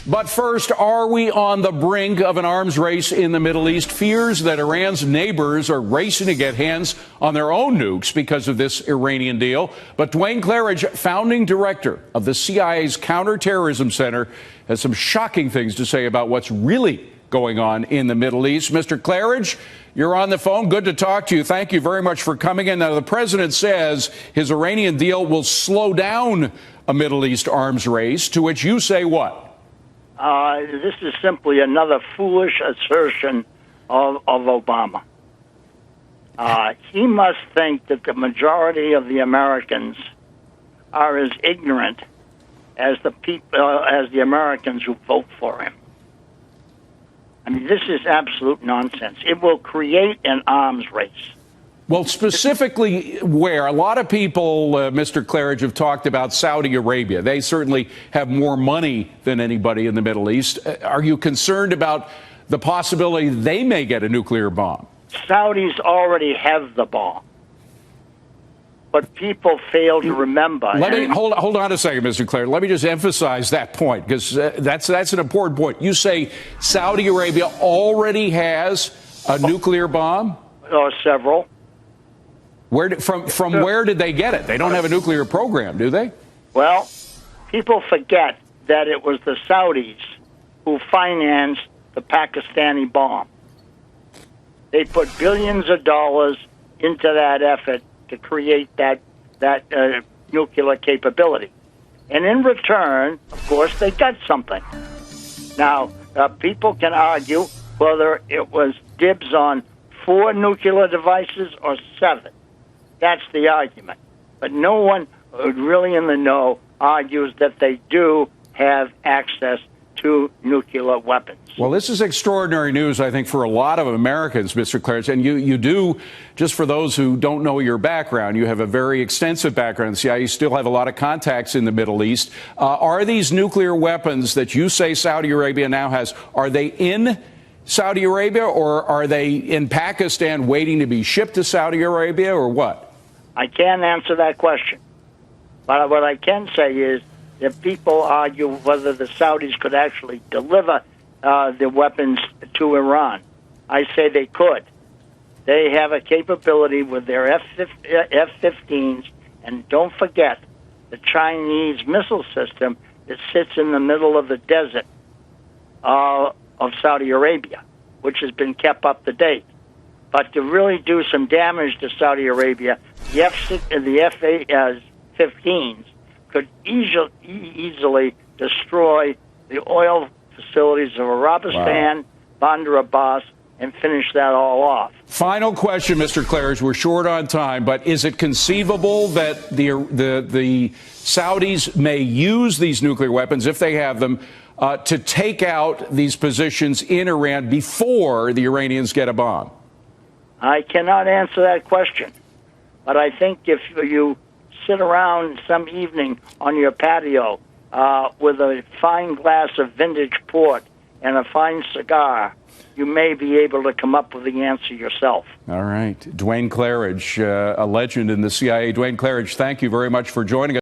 But first, are we on the brink of an arms race in the Middle East? Fears that Iran's neighbors are racing to get hands on their own nukes because of this Iranian deal. But Duane Claridge, founding director of the CIA's Counterterrorism Center, has some shocking things to say about what's really going on in the Middle East. Mr. Claridge, you're on the phone. Good to talk to you. Thank you very much for coming in. Now, the president says his Iranian deal will slow down a Middle East arms race, to which you say what? This is simply another foolish assertion of Obama. He must think that the majority of the Americans are as ignorant as the Americans who vote for him. I mean, this is absolute nonsense. It will create an arms race. Well, specifically where? A lot of people, Mr. Claridge, have talked about Saudi Arabia. They certainly have more money than anybody in the Middle East. Are you concerned about the possibility they may get a nuclear bomb? Saudis already have the bomb. But people fail to remember. Hold on a second, Mr. Claridge. Let me just emphasize that point, because that's an important point. You say Saudi Arabia already has a nuclear bomb? Or several. Where did they get it? They don't have a nuclear program, do they? Well, people forget that it was the Saudis who financed the Pakistani bomb. They put billions of dollars into that effort to create that nuclear capability. And in return, of course, they got something. Now, people can argue whether it was dibs on 4 nuclear devices or 7. That's the argument. But no one really in the know argues that they do have access to nuclear weapons. Well, this is extraordinary news, I think, for a lot of Americans, Mr. Claridge. And you do, just for those who don't know your background, you have a very extensive background in the CIA. You still have a lot of contacts in the Middle East. Are these nuclear weapons that you say Saudi Arabia now has, are they in Saudi Arabia, or are they in Pakistan waiting to be shipped to Saudi Arabia, or what? I can't answer that question. But what I can say is, if people argue whether the Saudis could actually deliver the weapons to Iran, I say they could. They have a capability with their F-15s, and don't forget the Chinese missile system that sits in the middle of the desert of Saudi Arabia, which has been kept up to date. But to really do some damage to Saudi Arabia, the F-15s could easily destroy the oil facilities of Arabistan, Bandar Abbas, and finish that all off. Final question, Mr. Claridge. We're short on time, but is it conceivable that the Saudis may use these nuclear weapons, if they have them, to take out these positions in Iran before the Iranians get a bomb? I cannot answer that question. But I think if you sit around some evening on your patio with a fine glass of vintage port and a fine cigar, you may be able to come up with the answer yourself. All right. Duane Claridge, a legend in the CIA. Duane Claridge, thank you very much for joining us.